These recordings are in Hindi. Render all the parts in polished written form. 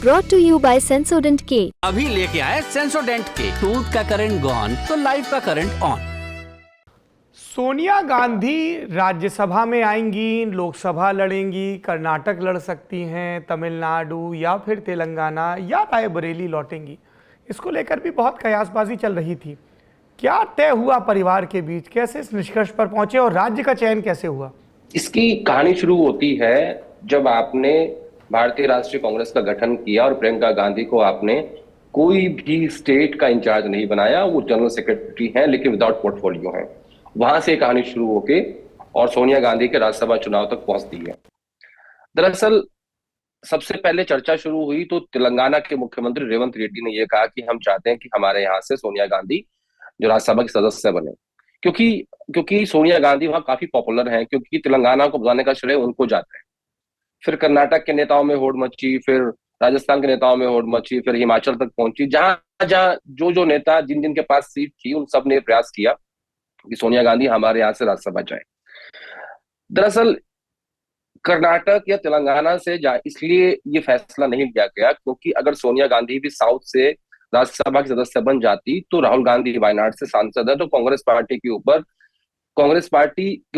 brought to you by Sensodyne K। अभी लेके आए सेंसोडेंट के टूथ का करंट गॉन तो लाइफ का करंट ऑन। सोनिया गांधी राज्यसभा में आएंगी, लोकसभा लड़ेंगी, कर्नाटक लड़ सकती हैं, तमिलनाडु या फिर तेलंगाना या रायबरेली लौटेंगी। इसको लेकर भी बहुत कयासबाजी चल रही थी। क्या तय हुआ परिवार के बीच, कैसे इस निष्कर्ष पर पहुंचे और राज्य का चयन कैसे हुआ? इसकी कहानी शुरू होती है जब आपने भारतीय राष्ट्रीय कांग्रेस का गठन किया और प्रियंका गांधी को आपने कोई भी स्टेट का इंचार्ज नहीं बनाया। वो जनरल सेक्रेटरी हैं लेकिन विदाउट पोर्टफोलियो हैं। वहां से कहानी शुरू होके और सोनिया गांधी के राज्यसभा चुनाव तक पहुंचती है। दरअसल सबसे पहले चर्चा शुरू हुई तो तेलंगाना के मुख्यमंत्री रेवंत रेड्डी ने यह कहा कि हम चाहते हैं कि हमारे यहाँ से सोनिया गांधी जो राज्यसभा के सदस्य बने, क्योंकि सोनिया गांधी वहां काफी पॉपुलर हैं, क्योंकि तेलंगाना को बनाने का श्रेय उनको जाता है। फिर कर्नाटक के नेताओं में होड़ मची, फिर राजस्थान के नेताओं में होड़ मची, फिर हिमाचल तक पहुंची। जहां जहां जो नेता जिन जिन के पास सीट थी उन सब ने प्रयास किया कि सोनिया गांधी हमारे यहाँ से राज्यसभा जाए। दरअसल कर्नाटक या तेलंगाना से इसलिए ये फैसला नहीं लिया गया क्योंकि अगर सोनिया गांधी भी साउथ से राज्यसभा के सदस्य बन जाती तो राहुल गांधी वायनाड से सांसद है, तो कांग्रेस पार्टी के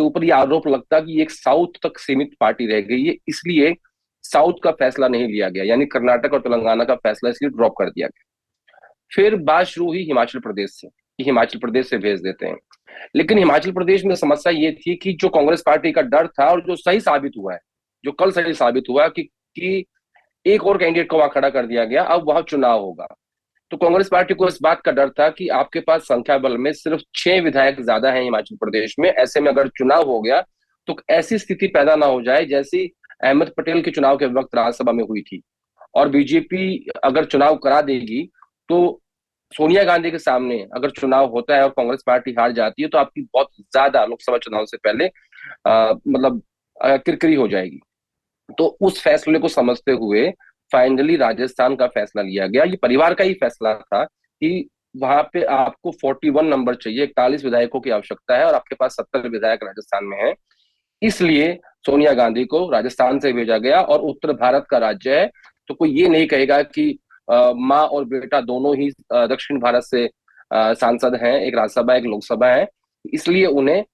ऊपर ये आरोप लगता कि ये एक साउथ तक सीमित पार्टी रह गई है, इसलिए साउथ का फैसला नहीं लिया गया, यानी कर्नाटक और तेलंगाना का फैसला इसलिए ड्रॉप कर दिया गया। फिर बात शुरू हुई हिमाचल प्रदेश से कि हिमाचल प्रदेश से भेज देते हैं। लेकिन हिमाचल प्रदेश में समस्या ये थी कि जो कांग्रेस पार्टी का डर था और जो सही साबित हुआ है, जो कल सही साबित हुआ कि एक और कैंडिडेट को वहां खड़ा कर दिया गया, अब वहां चुनाव होगा। तो कांग्रेस पार्टी को इस बात का डर था कि आपके पास संख्या बल में सिर्फ 6 विधायक ज्यादा हैं हिमाचल प्रदेश में। ऐसे में अगर चुनाव हो गया तो ऐसी स्थिति पैदा ना हो जाए जैसी अहमद पटेल के चुनाव के वक्त राज्यसभा में हुई थी, और बीजेपी अगर चुनाव करा देगी तो सोनिया गांधी के सामने अगर चुनाव होता है और कांग्रेस पार्टी हार जाती है तो आपकी बहुत ज्यादा लोकसभा चुनाव से पहले किरकिरी हो जाएगी। तो उस फैसले को समझते हुए फाइनली राजस्थान का फैसला लिया गया। ये परिवार का ही फैसला था कि वहां पे आपको 41 नंबर चाहिए, 41 विधायकों की आवश्यकता है और आपके पास 70 विधायक राजस्थान में है, इसलिए सोनिया गांधी को राजस्थान से भेजा गया। और उत्तर भारत का राज्य है तो कोई ये नहीं कहेगा कि माँ और बेटा दोनों ही दक्षिण भारत से सांसद हैं, एक राज्यसभा एक लोकसभा है, इसलिए उन्हें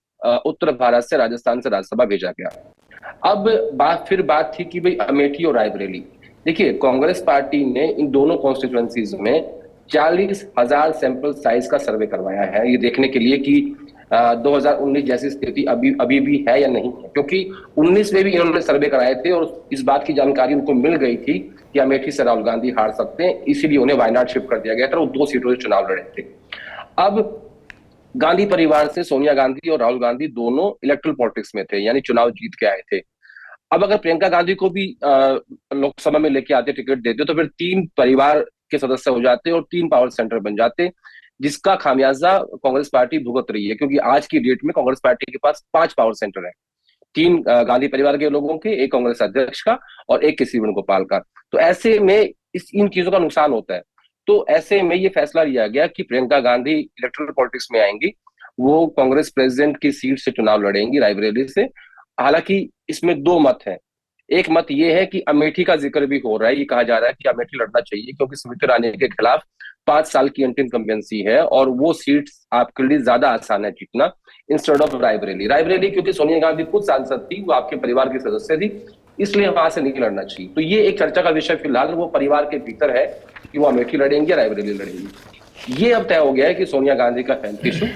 उत्तर भारत से राजस्थान से राज्यसभा भेजा गया। अब बात थी कि भाई अमेठी और रायबरेली। देखिए कांग्रेस पार्टी ने इन दोनों कॉन्स्टिट्यूएंसीज में 40,000 सैंपल साइज का सर्वे करवाया है, ये देखने के लिए कि 2019 जैसी स्थिति अभी भी है या नहीं है, क्योंकि 19 में भी इन्होंने सर्वे कराए थे और इस बात की जानकारी उनको मिल गई थी कि अमेठी से राहुल गांधी हार सकते हैं, इसीलिए उन्हें वायनाड शिफ्ट कर दिया गया था। वो 2 सीटों से चुनाव लड़े थे। अब गांधी परिवार से सोनिया गांधी और राहुल गांधी दोनों इलेक्ट्रल पॉलिटिक्स में थे, यानी चुनाव जीत के आए थे। अब अगर प्रियंका गांधी को भी लोकसभा में लेके आते, टिकट देते, तो फिर 3 परिवार के सदस्य हो जाते और 3 पावर सेंटर बन जाते, जिसका खामियाजा कांग्रेस पार्टी भुगत रही है, क्योंकि आज की डेट में कांग्रेस पार्टी के पास 5 पावर सेंटर है, 3 गांधी परिवार के लोगों के, एक कांग्रेस अध्यक्ष का और एक किसी वेणुगोपाल का। तो ऐसे में इन चीजों का नुकसान होता है। तो ऐसे में ये फैसला लिया गया कि प्रियंका गांधी इलेक्टोरल पॉलिटिक्स में आएंगी, वो कांग्रेस प्रेसिडेंट की सीट से चुनाव लड़ेंगी रायबरेली से। हालांकि इसमें 2 मत हैं। एक मत ये है कि अमेठी का जिक्र भी हो रहा है, ये कहा जा रहा है कि अमेठी लड़ना चाहिए क्योंकि स्मृति ईरानी के खिलाफ 5 साल की एंटी इनकम्बेंसी है और वो सीट आपके लिए ज्यादा आसान है जीतना इंस्टेड ऑफ रायबरेली क्योंकि सोनिया गांधी खुद सांसद थी, वो आपके परिवार की सदस्य थी, इसलिए वहां से नहीं लड़ना चाहिए। तो ये एक चर्चा का विषय फिलहाल वो परिवार के भीतर है कि वो अमेठी लड़ेंगे या रायबरेली लड़ेंगी। ये अब तय हो गया है कि सोनिया गांधी का हेल्थ इशू।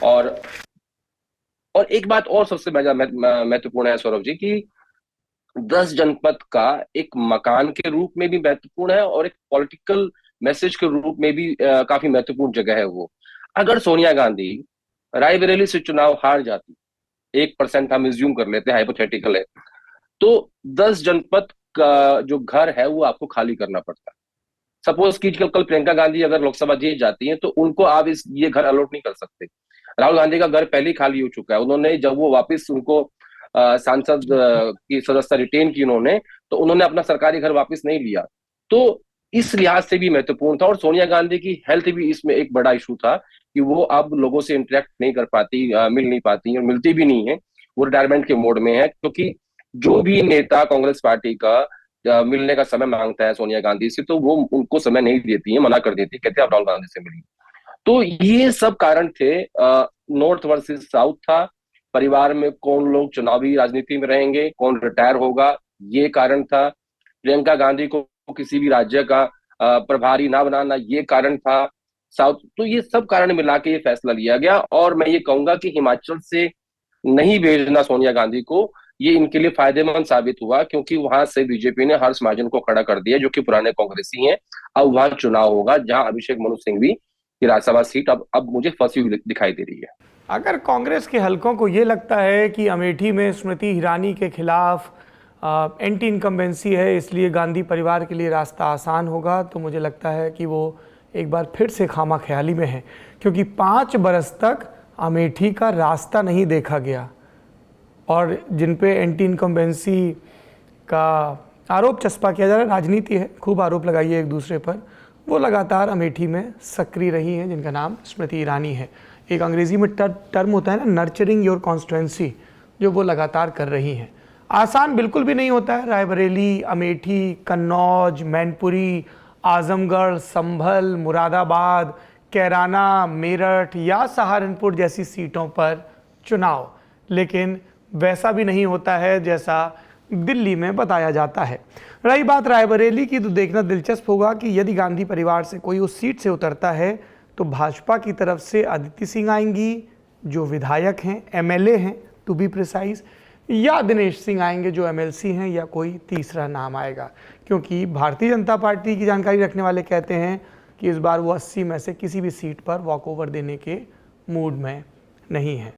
और एक बात और सबसे महत्वपूर्ण है सौरभ जी, कि 10 जनपद का एक मकान के रूप में भी महत्वपूर्ण है और एक पॉलिटिकल मैसेज के रूप में भी काफी महत्वपूर्ण जगह है वो। अगर सोनिया गांधी रायबरेली से चुनाव हार जाती, 1% हम एज्यूम कर लेते हैं, हाइपोथेटिकल है, तो 10 जनपद का जो घर है वो आपको खाली करना पड़ता है। सपोज की कल प्रियंका गांधी अगर लोकसभा जीत जाती है तो उनको आप ये घर अलॉट नहीं कर सकते। राहुल गांधी का घर पहले ही खाली हो चुका है, उन्होंने जब वो वापस उनको सांसद की सदस्यता रिटेन की उन्होंने, तो उन्होंने अपना सरकारी घर वापस नहीं लिया। तो इस लिहाज से भी महत्वपूर्ण था। और सोनिया गांधी की हेल्थ भी इसमें एक बड़ा इशू था कि वो अब लोगों से इंटरेक्ट नहीं कर पाती, मिल नहीं पाती और मिलती भी नहीं है, वो रिटायरमेंट के मोड में है। क्योंकि जो भी नेता कांग्रेस पार्टी का मिलने का समय मांगता है सोनिया गांधी से, तो वो उनको समय नहीं देती है, मना कर देती है, कहते हैं आप राहुल गांधी से मिलिए। तो ये सब कारण थे। नॉर्थ वर्सेस साउथ था, परिवार में कौन लोग चुनावी राजनीति में रहेंगे, कौन रिटायर होगा, ये कारण था। प्रियंका गांधी को किसी भी राज्य का प्रभारी ना बनाना, ये कारण था साउथ। तो ये सब कारण मिला के ये फैसला लिया गया, और मैं ये कहूंगा कि हिमाचल से नहीं भेजना सोनिया गांधी को, ये इनके लिए फायदेमंद साबित हुआ, क्योंकि वहां से बीजेपी ने हर्ष महाजन को खड़ा कर दिया, जो कि पुराने कांग्रेसी हैं। अब वहां चुनाव होगा, जहां अभिषेक मनु सिंघवी की राज्यसभा सीट अब मुझे फंसी हुई दिखाई दे रही है। अगर कांग्रेस के हलकों को ये लगता है कि अमेठी में स्मृति ईरानी के खिलाफ एंटी इनकम्बेंसी है, इसलिए गांधी परिवार के लिए रास्ता आसान होगा, तो मुझे लगता है कि वो एक बार फिर से खामा ख्याली में है, क्योंकि 5 बरस तक अमेठी का रास्ता नहीं देखा गया, और जिन पे एंटी इनकम्बेंसी का आरोप चस्पा किया जा रहा है, राजनीति है, खूब आरोप लगाइए एक दूसरे पर, वो लगातार अमेठी में सक्रिय रही हैं, जिनका नाम स्मृति ईरानी है। एक अंग्रेजी में टर्म होता है ना, नर्चरिंग योर कॉन्स्टिट्यूएंसी, जो वो लगातार कर रही हैं। आसान बिल्कुल भी नहीं होता है। रायबरेली, अमेठी, कन्नौज, मैनपुरी, आजमगढ़, संभल, मुरादाबाद, कैराना, मेरठ या सहारनपुर जैसी सीटों पर चुनाव, लेकिन वैसा भी नहीं होता है जैसा दिल्ली में बताया जाता है। रही बात रायबरेली की, तो देखना दिलचस्प होगा कि यदि गांधी परिवार से कोई उस सीट से उतरता है तो भाजपा की तरफ से अदिति सिंह आएंगी, जो विधायक हैं, एमएलए हैं टू बी प्रिसाइज, या दिनेश सिंह आएंगे जो एमएलसी हैं, या कोई तीसरा नाम आएगा, क्योंकि भारतीय जनता पार्टी की जानकारी रखने वाले कहते हैं कि इस बार वो 80 में से किसी भी सीट पर वॉकओवर देने के मूड में नहीं है।